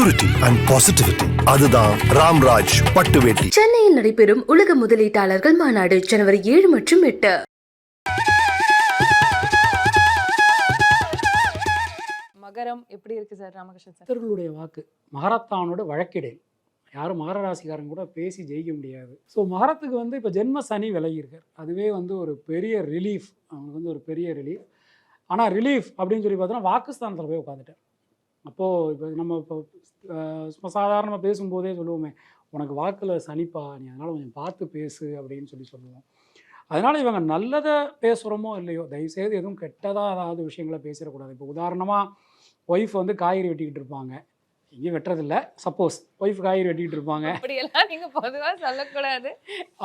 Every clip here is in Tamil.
Purity and positivity. அதுதான் ராம்ராஜ் பட்டு வேட்டி. சென்னையில் நடைபெறும் உலக முதலீட்டாளர்கள் மாநாடு ஜனவரி 7 மற்றும் 8. மகரம் எப்படி இருக்கு சார் ராமகிருஷ்ணன் சார்? பக்தர்களுடைய வாக்கு மகரத்தானோட வழக்கிடை யாரும் மகர ராசிக்காரங்க கூட பேசி ஜெயிக்க முடியாது. ஸோ மகரத்துக்கு இப்போ ஜென்ம சனி விலகி இருக்கார். அதுவே ஒரு பெரிய ரிலீஃப், அவங்களுக்கு ஒரு பெரிய ரிலீஃப். ஆனால் ரிலீஃப் அப்படின்னு சொல்லி பார்த்தோன்னா வாக்குஸ்தானத்தில் போய் உட்காந்துட்டார். அப்போது நம்ம இப்போ சாதாரணமாக பேசும்போதே சொல்லுவோமே, உனக்கு வாக்கில் சனிப்பா, நீ அதனால் கொஞ்சம் பார்த்து பேசு அப்படின்னு சொல்லுவோம். அதனால் இவங்க நல்லதை பேசுகிறோமோ இல்லையோ, தயவுசெய்து எதுவும் கெட்டதாக ஏதாவது விஷயங்களை பேசிடக்கூடாது. இப்போ உதாரணமாக ஒய்ஃப் காய்கறி வெட்டிக்கிட்டு இருப்பாங்க, இங்கே வெட்டுறதில்ல, சப்போஸ் ஒய்ஃப் காய்கறி வெட்டிக்கிட்டு இருப்பாங்க, அப்படியெல்லாம் நீங்கள் பொதுவாக சொல்லக்கூடாது.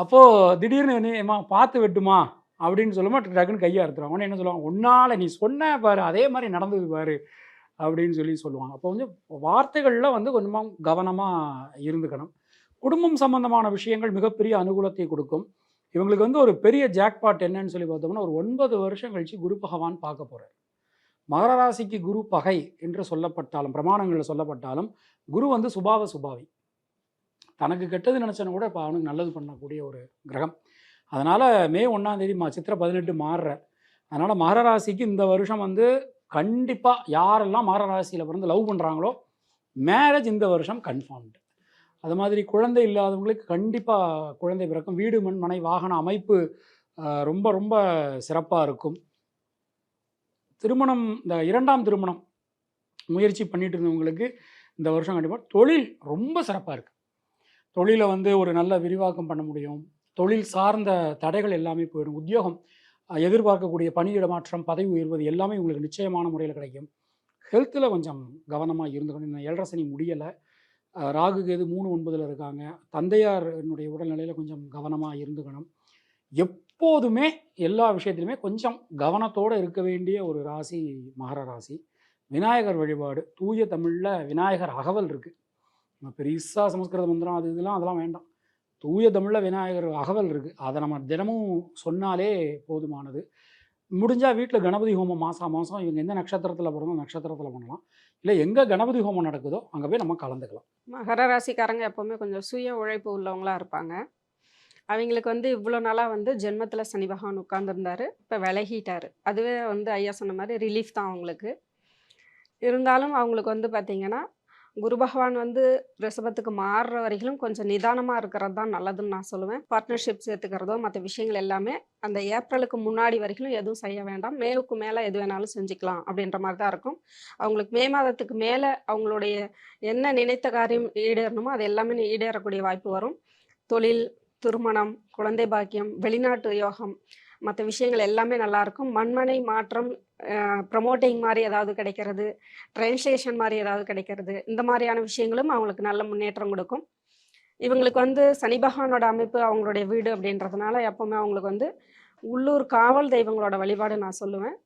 அப்போது திடீர்னு ஏம்மா பார்த்து வெட்டுமா அப்படின்னு சொல்லும்போது டக்குன்னு கையை அறுத்துருவாங்க. உடனே என்ன சொல்லுவாங்க, ஒன்னால் நீ சொன்ன பாரு, அதே மாதிரி நடந்தது பாரு அப்படின்னு சொல்லுவாங்க. அப்போ வார்த்தைகளில் கொஞ்சமாக கவனமாக இருந்துக்கணும். குடும்பம் சம்பந்தமான விஷயங்கள் மிகப்பெரிய அனுகூலத்தை கொடுக்கும். இவங்களுக்கு ஒரு பெரிய ஜாக்பாட் என்னன்னு சொல்லி பார்த்தோம்னா, ஒரு 9 வருஷம் கழித்து குரு பகவான் பார்க்க போகிறார். மகர ராசிக்கு குரு பகை என்று சொல்லப்பட்டாலும், பிரமாணங்களில் சொல்லப்பட்டாலும், குரு சுபாவ சுபாவி. தனக்கு கெட்டது நினச்சனும் கூட இப்போ அவனுக்கு நல்லது பண்ணக்கூடிய ஒரு கிரகம். அதனால் மே 1ஆம் தேதி சித்திரை 18 மாறுற. அதனால் மகர ராசிக்கு இந்த வருஷம் கண்டிப்பாக யாரெல்லாம் மகர ராசியில் பிறந்து லவ் பண்ணுறாங்களோ மேரேஜ் இந்த வருஷம் கன்ஃபார்ம்டு. அது மாதிரி குழந்தை இல்லாதவங்களுக்கு கண்டிப்பாக குழந்தை பிறக்கும். வீடு மண் மனை வாகன அமைப்பு ரொம்ப ரொம்ப சிறப்பாக இருக்கும். திருமணம், இந்த 2ஆம் திருமணம் முயற்சி பண்ணிட்டு இருந்தவங்களுக்கு இந்த வருஷம் கண்டிப்பாக தொழில் ரொம்ப சிறப்பாக இருக்குது. தொழிலை ஒரு நல்ல விரிவாக்கம் பண்ண முடியும். தொழில் சார்ந்த தடைகள் எல்லாமே போயிடும். உத்தியோகம், எதிர்பார்க்கக்கூடிய பணியிட மாற்றம், பதவி உயர்வது எல்லாமே உங்களுக்கு நிச்சயமான முறையில் கிடைக்கும். ஹெல்த்தில் கொஞ்சம் கவனமாக இருந்துக்கணும். இந்த 7.5 சனி முடியலை, ராகு கேது 3-9 இருக்காங்க. தந்தையார் என்னுடைய உடல்நிலையில் கொஞ்சம் கவனமாக இருந்துக்கணும். எப்போதுமே எல்லா விஷயத்துலையுமே கொஞ்சம் கவனத்தோடு இருக்க வேண்டிய ஒரு ராசி மகர ராசி. விநாயகர் வழிபாடு, தூய தமிழில் விநாயகர் அகவல் இருக்குது. நம்ம பெருசாக சமஸ்கிருத மந்திரம் அதெல்லாம் வேண்டாம். தூய தமிழில் விநாயகர் அகவல் இருக்குது. அதை நம்ம தினமும் சொன்னாலே போதுமானது. முடிஞ்சால் வீட்டில் கணபதி ஹோமம் மாதம் இவங்க எந்த நட்சத்திரத்தில் பிறந்தோ நட்சத்திரத்தில் பண்ணலாம். இல்லை எங்கே கணபதி ஹோமம் நடக்குதோ அங்கே போய் நம்ம கலந்துக்கலாம். மகர ராசிக்காரங்க எப்போவுமே கொஞ்சம் சுய உழைப்பு உள்ளவங்களாக இருப்பாங்க. அவங்களுக்கு இவ்வளோ நாளாக ஜென்மத்தில் சனி பகவான் உட்கார்ந்துருந்தார், இப்போ விலகிட்டார். அதுவே ஐயா சொன்ன மாதிரி ரிலீஃப் தான் அவங்களுக்கு. இருந்தாலும் அவங்களுக்கு பார்த்திங்கன்னா குரு பகவான் ரிஷபத்துக்கு மாறுற வரைக்கும் கொஞ்சம் நிதானமாக இருக்கிறது தான் நல்லதுன்னு நான் சொல்லுவேன். பார்ட்னர்ஷிப் சேர்த்துக்கிறதோ மற்ற விஷயங்கள் எல்லாமே அந்த ஏப்ரலுக்கு முன்னாடி வரைக்கும் எதுவும் செய்ய வேண்டாம். மேவுக்கு மேலே எது வேணாலும் செஞ்சுக்கலாம் அப்படின்ற மாதிரி தான் இருக்கும். அவங்களுக்கு மே மாதத்துக்கு மேலே அவங்களுடைய என்ன நினைத்த காரியம் ஈடேறணுமோ அது எல்லாமே ஈடேறக்கூடிய வாய்ப்பு வரும். தொழில், திருமணம், குழந்தை பாக்கியம், வெளிநாட்டு யோகம், மற்ற விஷயங்கள் எல்லாமே நல்லாயிருக்கும். மண்மனை மாற்றம், ப்ரமோட்டிங் மாதிரி ஏதாவது கிடைக்கிறது, ட்ரான்ஸ்லேஷன் மாதிரி ஏதாவது கிடைக்கிறது, இந்த மாதிரியான விஷயங்களும் அவங்களுக்கு நல்ல முன்னேற்றம் கொடுக்கும். இவங்களுக்கு சனி பகவானோட அமைப்பு அவங்களுடைய வீடு அப்படின்றதுனால எப்போவுமே அவங்களுக்கு உள்ளூர் காவல் தெய்வங்களோட வழிபாடு நான் சொல்லுவேன்.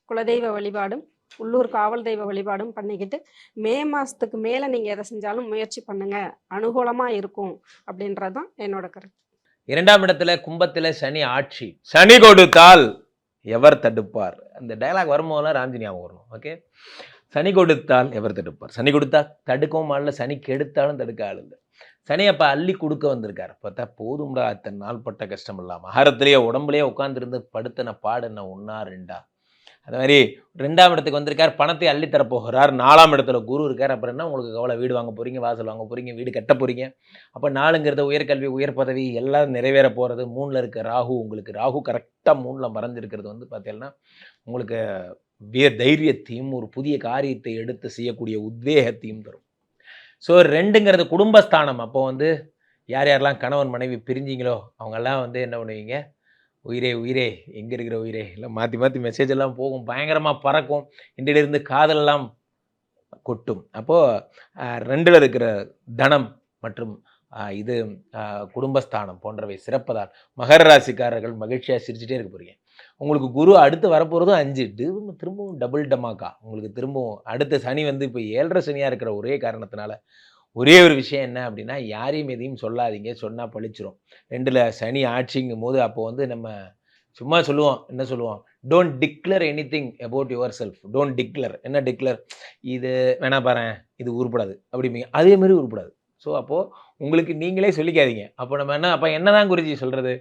குலதெய்வ வழிபாடும் உள்ளூர் காவல் தெய்வ வழிபாடும் பண்ணிக்கிட்டு மே மாதத்துக்கு மேலே நீங்கள் எதை செஞ்சாலும் முயற்சி பண்ணுங்கள், அனுகூலமாக இருக்கும் அப்படின்றது தான் என்னோட கருத்து. 2ஆம் இடத்துல கும்பத்தில் சனி ஆட்சி. சனி கொடுத்தால் எவர் தடுப்பார்? அந்த டயலாக் வரும்போதெல்லாம் ராம்ஜி ஞாபகம் வரணும். ஓகே, சனி கொடுத்தால் எவர் தடுப்பார்? சனி கொடுத்தா தடுக்கவும் ஆள், சனி கெடுத்தாலும் தடுக்க ஆள் இல்லை. சனி அப்போ அள்ளி கொடுக்க வந்திருக்காரு. பார்த்தா போதும்டா, அத்தனை நாள் பட்ட கஷ்டம் இல்லாமல் மகரத்துலேயே உடம்புலேயே உட்காந்துருந்து படுத்தின பாடு என்ன 1 2 அது மாதிரி 2ஆம் இடத்துக்கு வந்திருக்கார், பணத்தை அள்ளி தரப்போகிறார். 4ஆம் இடத்துல குரு இருக்கார். அப்புறம் என்ன உங்களுக்கு கவலை? வீடு வாங்க போகிறீங்க, வாசல் வாங்க போகிறீங்க, வீடு கட்ட போகிறீங்க. அப்போ 4ங்கிறத உயர்கல்வி, உயர் பதவி எல்லாம் நிறைவேற போகிறது. 3ல் இருக்க ராகு, உங்களுக்கு ராகு கரெக்டாக 3ல் மறைஞ்சிருக்கிறது பார்த்தீங்கன்னா உங்களுக்கு தைரியத்தையும் ஒரு புதிய காரியத்தை எடுத்து செய்யக்கூடிய உத்வேகத்தையும் தரும். ஸோ 2ங்கிறது குடும்பஸ்தானம். அப்போ யார் யாரெல்லாம் கணவன் மனைவி பிரிஞ்சிங்களோ அவங்கெல்லாம் என்ன பண்ணுவீங்க, உயிரே உயிரே எங்கே இருக்கிற உயிரே இல்லை மாற்றி மாற்றி மெசேஜ் எல்லாம் போகும், பயங்கரமாக பறக்கும், இன்றிலிருந்து காதலெல்லாம் கொட்டும். அப்போது 2ல் இருக்கிற தனம் மற்றும் இது குடும்பஸ்தானம் போன்றவை சிறப்பதால் மகர ராசிக்காரர்கள் மகிழ்ச்சியாக சிரிச்சுட்டே இருக்க போகிறீங்க. உங்களுக்கு குரு அடுத்து வரப்போகிறதும் 5, திரும்பவும் டபுள் டமாக்கா. உங்களுக்கு திரும்பவும் அடுத்த சனி இப்போ 7.5 சனியாக இருக்கிற ஒரே காரணத்தினால ஒரே ஒரு விஷயம் என்ன அப்படின்னா, யாரையும் எதையும் சொல்லாதீங்க, சொன்னால் பழிச்சிரும். 2ல் சனி ஆட்சிங்கும் போது அப்போ நம்ம சும்மா சொல்லுவோம், என்ன சொல்லுவோம், don't declare any thing about your self. Don't declare. என்ன டிக்ளேர்? இது வேணா பாரேன், இது உருப்படாது அப்படிம்பீங்க. அதே மாதிரி உருப்படாது. ஸோ அப்போது உங்களுக்கு நீங்களே சொல்லிக்காதீங்க. அப்போ நம்ம அப்போ என்ன தான் குருஜி சொல்கிறது,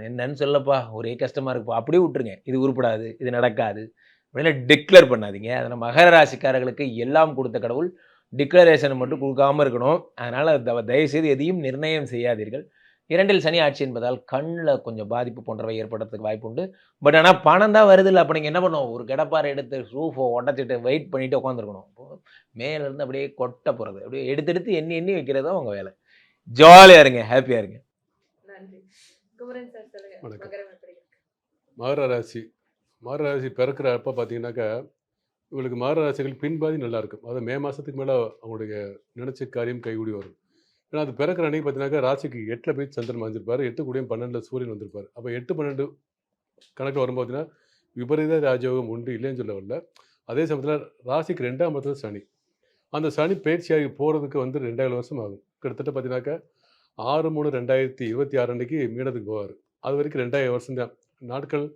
என்னன்னு சொல்லப்பா, ஒரே கஷ்டமாக இருக்குப்பா, அப்படியே விட்டுருங்க. இது உருப்படாது, இது நடக்காது அப்படின்னா டிக்ளேர் பண்ணாதீங்க. அதில் மகர ராசிக்காரர்களுக்கு எல்லாம் கொடுத்த கடவுள் டிக்ளரேஷன் மட்டும் கொடுக்காமல் இருக்கணும். அதனால் தயவுசெய்து எதையும் நிர்ணயம் செய்யாதீர்கள். 2ல் சனி ஆட்சி என்பதால் கண்ணில் கொஞ்சம் பாதிப்பு போன்றவை ஏற்படுறதுக்கு வாய்ப்பு உண்டு. பட் ஆனால் பணம் தான் வருது இல்லை. அப்போ நீங்கள் என்ன பண்ணுவோம், ஒரு கிடப்பாறை எடுத்து ரூஃபை உடச்சிட்டு வெயிட் பண்ணிவிட்டு உட்காந்துருக்கணும். அப்போது மேலேருந்து அப்படியே கொட்ட போகிறது, அப்படியே எடுத்து எண்ணி எண்ணி வைக்கிறது தான் உங்கள் வேலை. ஜாலியாக இருங்க, ஹாப்பியாக இருங்க. நன்றி. குமரன் சார் சொல்லுங்க. வணக்கம். மகரம் எப்படி இருக்கு? மகர ராசி பிறக்கிற அப்போ பார்த்தீங்கன்னாக்கா இவங்களுக்கு மகர ராசிகள் பின்பாதி நல்லா இருக்கும். அது மே மாதத்துக்கு மேலே அவங்களுடைய நினச்ச காரியம் கைகூடி வரும். ஏன்னா அது பிறக்கிற அன்னைக்கு பார்த்தீங்கன்னாக்கா ராசிக்கு 8ல் போய் சந்திரன் வந்திருப்பார், 8 கூடயும் 12ல் சூரியன் வந்திருப்பார். அப்போ 8, 12 கணக்கில் வரும்போது பார்த்தீங்கன்னா விபரீத ராஜயோகம் உண்டு, இல்லைன்னு சொல்ல வரல. அதே சமயத்தில் ராசிக்கு 2ஆம் இடத்துல சனி. அந்த சனி பயிற்சியாகி போகிறதுக்கு வந்து 2,000 வருஷம் ஆகும். கிட்டத்தட்ட பார்த்தீங்கன்னாக்கா 6/3/2026 அன்னைக்கு மீனத்துக்கு போவார். அது வரைக்கும் 2,000 வருஷம் தான் நாட்கள்.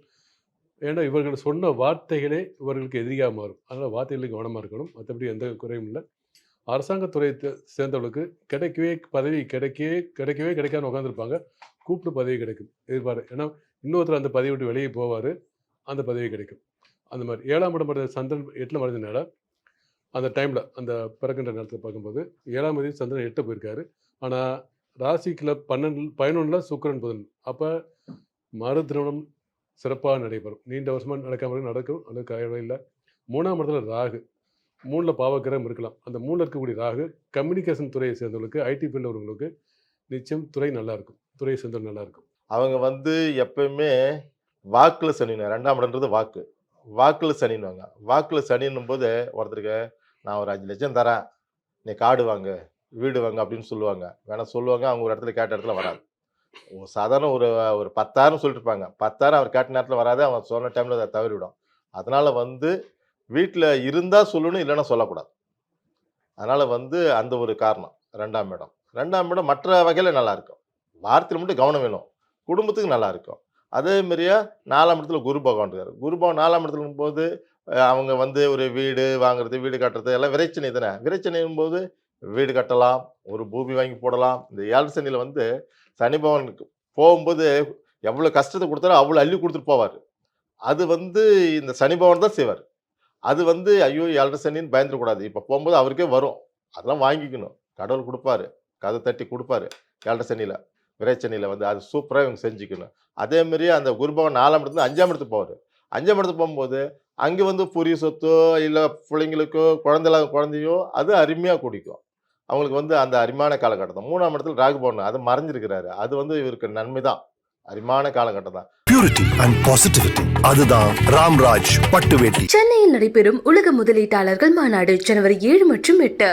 ஏன்னா இவர்கள் சொன்ன வார்த்தைகளே இவர்களுக்கு எதிரியாக மாறும். அதனால் வார்த்தைகளுக்கு கவனமாக இருக்கணும். மற்றபடி எந்த குறையும் இல்லை. அரசாங்கத்துறை சேர்ந்தவர்களுக்கு பதவி கிடைக்கவே கிடைக்காம உட்காந்துருப்பாங்க. கூப்பிட்டு பதவி கிடைக்கும், எதிர்பார்ப்பு. ஏன்னா இன்னொருத்தர் அந்த பதவி விட்டு வெளியே போவார், அந்த பதவி கிடைக்கும். அந்த மாதிரி 7ஆம் இடம் மறைந்த சந்திரன் 8ல் மறைஞ்சனால அந்த டைமில் அந்த பிறக்கின்ற நேரத்தில் பார்க்கும்போது 7ஆம் தேதி சந்திரன் 8 போயிருக்காரு. ஆனால் ராசிக்குள்ள 11ல் சுக்கிரன் புதன். அப்போ மறு திருமணம் சிறப்பாக நடைபெறும். நீண்ட வருஷமாக நடக்காமல் நடக்கும், அது கவலை இல்லை. 3ஆம் இடத்துல ராகு, 3ல் பாவக்கிரகம் இருக்கலாம். அந்த 3ல் இருக்கக்கூடிய ராகு கம்யூனிகேஷன் துறையை சேர்ந்தவர்களுக்கு, ஐடி ஃபீல்டில் உள்ளவங்களுக்கு நிச்சயம் துறை நல்லாயிருக்கும், துறையை சேர்ந்தவர்கள் நல்லாயிருக்கும். அவங்க வந்து எப்பயுமே வாக்கில் சனின்னு, 2ஆம் இடம்ன்றது வாக்கில் சனின்னுவாங்க. வாக்கில் சனின்னும் போது ஒருத்தருக்கு நான் ஒரு 5 லட்சம் தரேன், நீ காடு வாங்க, வீடு வாங்க அப்படின்னு சொல்லுவாங்க. சொல்லுவாங்க, அவங்க ஒரு இடத்துல கேட்ட இடத்துல வராது. சாதாரண ஒரு 10,000 சொல்லிட்டு இருப்பாங்க. 10,000 அவர் கேட்ட நேரத்தில் வராது, அவன் சொன்ன டைமில் அதை தவறிவிடும். அதனால் வந்து வீட்டில் இருந்தால் சொல்லணும், இல்லைன்னா சொல்லக்கூடாது. அதனால் வந்து அந்த ஒரு காரணம். 2ஆம் இடம் மற்ற வகையில் நல்லாயிருக்கும். வார்த்தையில் மட்டும் கவனம் வேணும், குடும்பத்துக்கு நல்லாயிருக்கும். அதே மாதிரியா 4ஆம் இடத்துல குரு பகவான் இருக்கார். குரு பகவான் 4ஆம் இடத்துல இருக்கும்போது அவங்க வந்து ஒரு வீடு வாங்குறது, வீடு கட்டுறது எல்லாம் விரைச்சனை தானே. விரைச்சனையும் போது வீடு கட்டலாம், ஒரு பூமி வாங்கி போடலாம். இந்த 7 சனியில் வந்து சனி பகவானுக்கு போகும்போது எவ்வளோ கஷ்டத்தை கொடுத்தாரோ அவ்வளோ அள்ளி கொடுத்துட்டு போவார். அது வந்து இந்த சனி பகவான் தான் செய்வார். அது வந்து ஐயோ 7 சனின்னு பயந்துடக்கூடாது. இப்போ போகும்போது அவருக்கே வரும், அதெல்லாம் வாங்கிக்கணும். கடவுள் கொடுப்பாரு, கதை தட்டி கொடுப்பாரு. 7 சனியில் விரைச்சனியில் வந்து அது சூப்பராக இவங்க செஞ்சுக்கணும். அதேமாரி அந்த குரு பகவான் 4ஆம் இடத்துல 5ஆம் இடத்துக்கு போவார். 5ஆம் இடத்துக்கு போகும்போது அங்கே வந்து புரிய சொத்தோ இல்லை பிள்ளைங்களுக்கோ குழந்தையோ அது அருமையாக குடிக்கும். அவங்களுக்கு வந்து அந்த அருமையான காலகட்டம். 3ஆம் இடத்துல ராகு பகவான் அது மறைஞ்சிருக்கிறாரு. அது வந்து இவருக்கு நன்மை தான், அருமையான காலகட்டம் தான். பியூரிட்டி அண்ட் பாசிட்டிவிட்டி, அதுதான் ராம்ராஜ் பட்டு வேட்டி. சென்னையில் நடைபெறும் உலக முதலீட்டாளர்கள் மாநாடு ஜனவரி 7 மற்றும் 8.